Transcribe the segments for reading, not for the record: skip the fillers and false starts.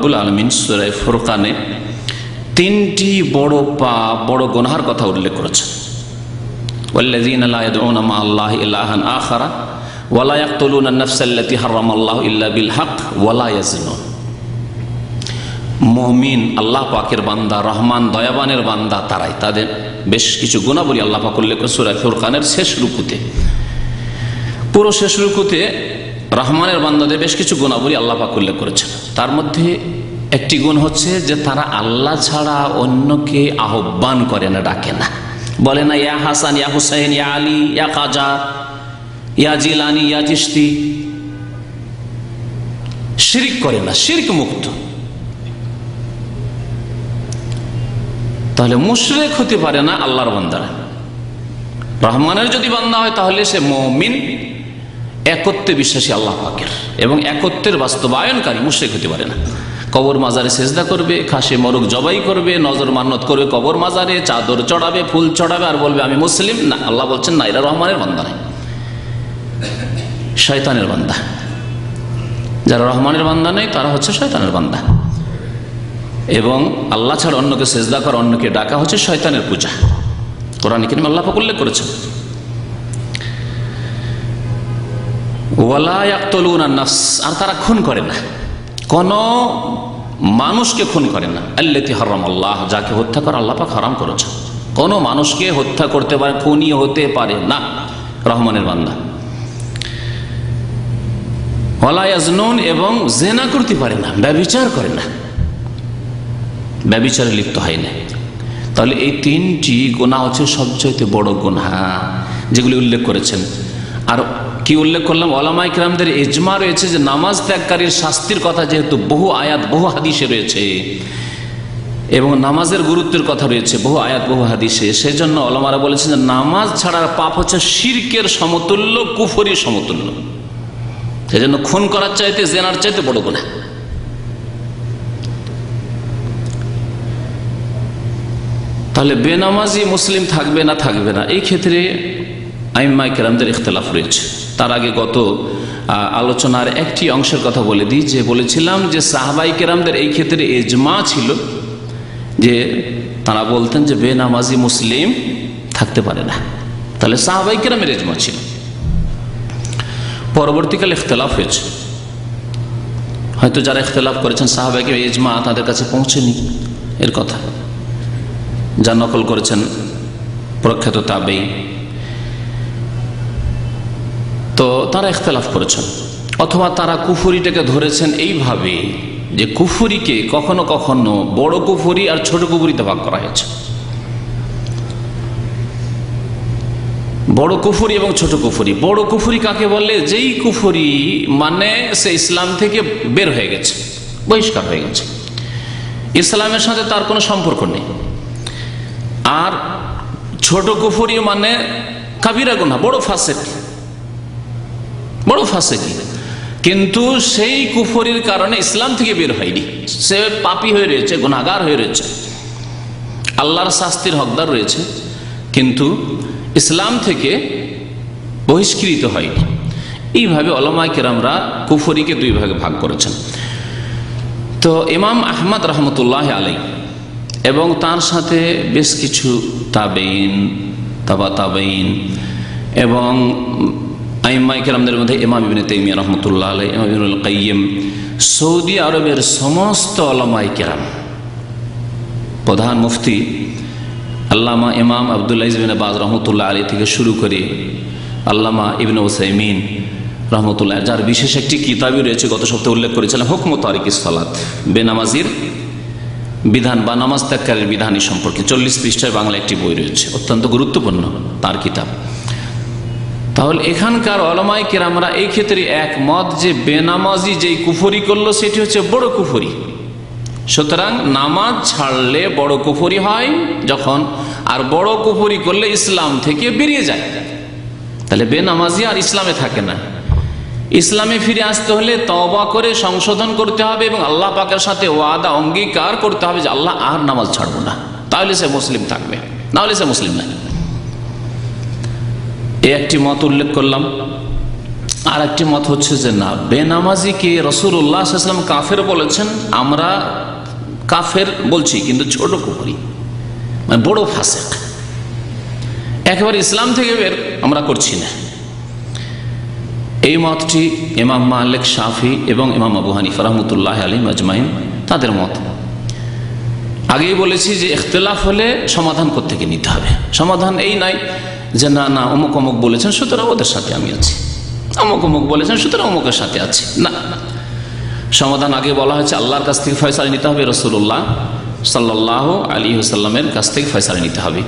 রব্বুল আলামিন সূরা ফুরকানে তিনটি বড় পাপ, বড় গুনাহের কথা উল্লেখ করেছেন। ওয়াল্লাযীনা লা ইয়াদউনা মা আল্লাহি ইলাহান আখারা ওয়া লা ইয়াকতুলুনা আন-নাফসা আল্লাতী হারামাল্লাহু ইল্লা বিল হক ওয়া লা ইয়াজনুন। মুমিন, আল্লাহ পাকের বান্দা, রহমান দয়াবানের বান্দা তারাই, তাদের বেশ কিছু গুণাবলী আল্লাহ পাক উল্লেখ করেছেন সূরা ফুরকানের শেষ রুকুতে। পুরো শেষ রুকুতে রহমানের বান্দাদের বেশ কিছু গুণাবলী আল্লাহ পাক উল্লেখ করেছেন। তার মধ্যে একটি গুণ হচ্ছে যে তারা আল্লাহ ছাড়া অন্যকে আহ্বান করে না, ডাকে না, বলে না ইয়া হাসান, ইয়া হুসাইন, ইয়া আলী, ইয়া কাজা, ইয়া জিলানি, ইয়া চিশতি। শিরক করে না, শিরক মুক্ত। তাহলে মুশরিক হতে পারে না আল্লাহর বান্দারা। রহমানের যদি বান্দা হয় তাহলে সে মুমিন, একত্বে বিশ্বাসী আল্লাহ পাকের এবং একত্বের বাস্তবায়নকারী। মুশরিক হতে পারে না। কবর মাজারে সেজদা করবে, খাসি মরক জবাই করবে, নজর মান্নত করবে কবর মাজারে, চাদর চড়াবে, ফুল চড়াবে আর বলবে আমি মুসলিম, না। আল্লাহ বলছেন না, এরা রহমানের বান্দা নয়, শয়তানের বান্দা। যারা রহমানের বান্দা নেই তারা হচ্ছে শয়তানের বান্দা। এবং আল্লাহ ছাড়া অন্যকে সেজদা করা, অন্যকে ডাকা হচ্ছে শয়তানের পূজা। কোরআনে কারীমে আল্লাহ পাক উল্লেখ করেছেন ওয়ালা ইয়াকতুলুনা আন-নাফস, আর তারা খুন করে না, কোন মানুষকে খুন করে না। আল্লাতী হারামাল্লাহ, যাকে হত্যা করা আল্লাহ পাক হারাম করেছেন। কোন মানুষকে হত্যা করতে পারে, খুনি হতে পারে না রহমানের বান্দা। ওয়ালা ইয়াজনুন, এবং জিনা করতে পারে না, ব্যভিচার করে না, ব্যভিচারে লিপ্ত হয় না। তাহলে এই তিনটি গুনাহ হচ্ছে সবচেয়ে বড় গুনাহ যেগুলি উল্লেখ করেছেন। আর কি উল্লেখ করলাম, ওলামায়ে কেরামদের ইজমা রয়েছে যে নামাজ ত্যাগকারীর শাস্তির কথা, যেহেতু বহু আয়াত বহু হাদিসে রয়েছে এবং নামাজের গুরুত্বের কথা রয়েছে বহু আয়াত বহু হাদিসে, সেজন্য ওলামারা বলেছেন যে নামাজ ছাড়ার পাপ হচ্ছে শিরকের সমতুল্য, কুফরির সমতুল্য। সেজন্য খুন করার চাইতে, জেনার চাইতে বড় গুনাহ। তাহলে বেনামাজি মুসলিম থাকবে না, থাকবে না, এই ক্ষেত্রে আইম্মায়ে কেরামদের ইখতিলাফ রয়েছে। তার আগে গত আলোচনার একটি অংশের কথা বলে দিই, যে বলেছিলাম যে সাহাবায়ে কেরামদের এই ক্ষেত্রে ইজমা ছিল যে তারা বলতেন যে বেনামাজি মুসলিম থাকতে পারে না। তাহলে সাহাবায়ে কেরামের ইজমা ছিল। পরবর্তীকালে ইখতিলাফ হয়েছে, হয়তো যারা ইখতিলাফ করেছেন সাহাবায়ে কেরামের ইজমা তাদের কাছে পৌঁছেনি এর কথা, যা নকল করেছেন প্রখ্যাত তাবেঈ। তো তারা ইখতিলাফ করেছেন, অথবা তারা কুফরিটাকে ধরেছেন এইভাবে যে কুফরিকে কখনো কখনো বড় কুফরি আর ছোট কুফরিতে ভাগ করা হয়েছে। বড় কুফরি এবং ছোট কুফরি। বড় কুফরি কাকে বলে? যেই কুফরি মানে সে ইসলাম থেকে বের হয়ে গেছে, বহিষ্কার হয়ে গেছে, ইসলামের সাথে তার কোনো সম্পর্ক নেই। আর ছোট কুফরি মানে কাবিরা গুনাহ, বড় ফাসিক, বড় ফাসিকি, কিন্তু সেই কুফরির কারণে ইসলাম থেকে বের হয়নি, সে পাপী হয়ে রয়েছে, গুনাহগার হয়ে রয়েছে, আল্লাহর শাস্তির হকদার রয়েছে, কিন্তু ইসলাম থেকে বহিষ্কৃত হয়নি। এইভাবে উলামায়ে কেরামরা কুফরিকে দুই ভাগে ভাগ করেছেন। তো ইমাম আহমদ রহমতুল্লাহ আলাইহি এবং তার সাথে বেশ কিছু তাবেঈন, তাবা তাবেঈন এবং আইম্মায়ে কেরামদের মধ্যে ইমাম ইবনে তাইমিয়া রহমতুল্লাহ আলাইহি, ইমাম ইবনুল কাইয়িম, সৌদি আরবের সমস্ত উলামায়ে কেরাম, প্রধান মুফতি আল্লামা ইমাম আব্দুল আজিজ বিন বাজ রহমতুল্লাহ আলাইহি থেকে শুরু করে আল্লামা ইবনে উসাইমিন রহমতুল্লাহ, যার বিশেষ একটি কিতাবই রয়েছে, গত সপ্তাহে উল্লেখ করেছিলাম, হুকম তারিকিস সালাত, বেনামাজির বিধান বা নামাজ ত্যাগকারীর বিধানী সম্পর্কে 40 পৃষ্ঠায় বাংলা একটি বই রয়েছে, অত্যন্ত গুরুত্বপূর্ণ তার কিতাব। তাহলে এখানকার উলামায়ে কেরামরা এই ক্ষেত্রে একমত যে বেনামাজি যেই কুফরি করলো সেটি হচ্ছে বড় কুফরি। সুতরাং নামাজ ছাড়লে বড় কুফরি হয় যখন, আর বড় কুফরি করলে ইসলাম থেকে বেরিয়ে যায়। তাহলে বেনামাজি আর ইসলামে থাকে না। ইসলামে ফিরে আসতে হলে তওবা করে সংশোধন করতে হবে এবং আল্লাহ পাকের সাথে ওয়াদা, অঙ্গীকার করতে হবে যে আল্লাহ আর নামাজ ছাড়বো না, তাহলে সে মুসলিম থাকবে, নাহলে সে মুসলিম না। এই একটি মত উল্লেখ করলাম। আর একটি মত হচ্ছে যে না, বেনামাজিকে রাসূলুল্লাহ সাল্লাল্লাহু আলাইহি ওয়াসাল্লাম কাফের বলেছেন। আমরা কাফের বলছি কিন্তু ছোট কুফরি, মানে বড় ফাসিক, একেবারে ইসলাম থেকে বের আমরা করছি না। এই মতটি ইমাম মালিক, শাফি এবং ইমাম আবু হানিফা রাহমাতুল্লাহ আলাইহিম আজমাইন তাদের মত। আগেই বলেছি যে ইখতিলাফ হলে সমাধান কোত্থেকে নিতে হবে। সমাধান এই নাই যে না না অমুক অমুক বলেছেন সুতরাং ওদের সাথে আমি আছি, অমুক অমুক বলেছেন সুতরাং অমুকের সাথে আছি, না। সমাধান আগে বলা হয়েছে আল্লাহর কাছ থেকে ফয়সালা নিতে হবে, রাসূলুল্লাহ সাল্লাল্লাহু আলাইহি ওয়াসাল্লামের কাছ থেকে ফয়সালা নিতে হবে।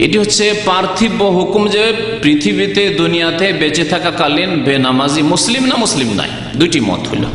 এটি হচ্ছে পার্থিব হুকুম যে পৃথিবীতে দুনিয়াতে বেঁচে থাকাকালীন বেনামাজি মুসলিম না মুসলিম নাই, দুইটি মত হইল।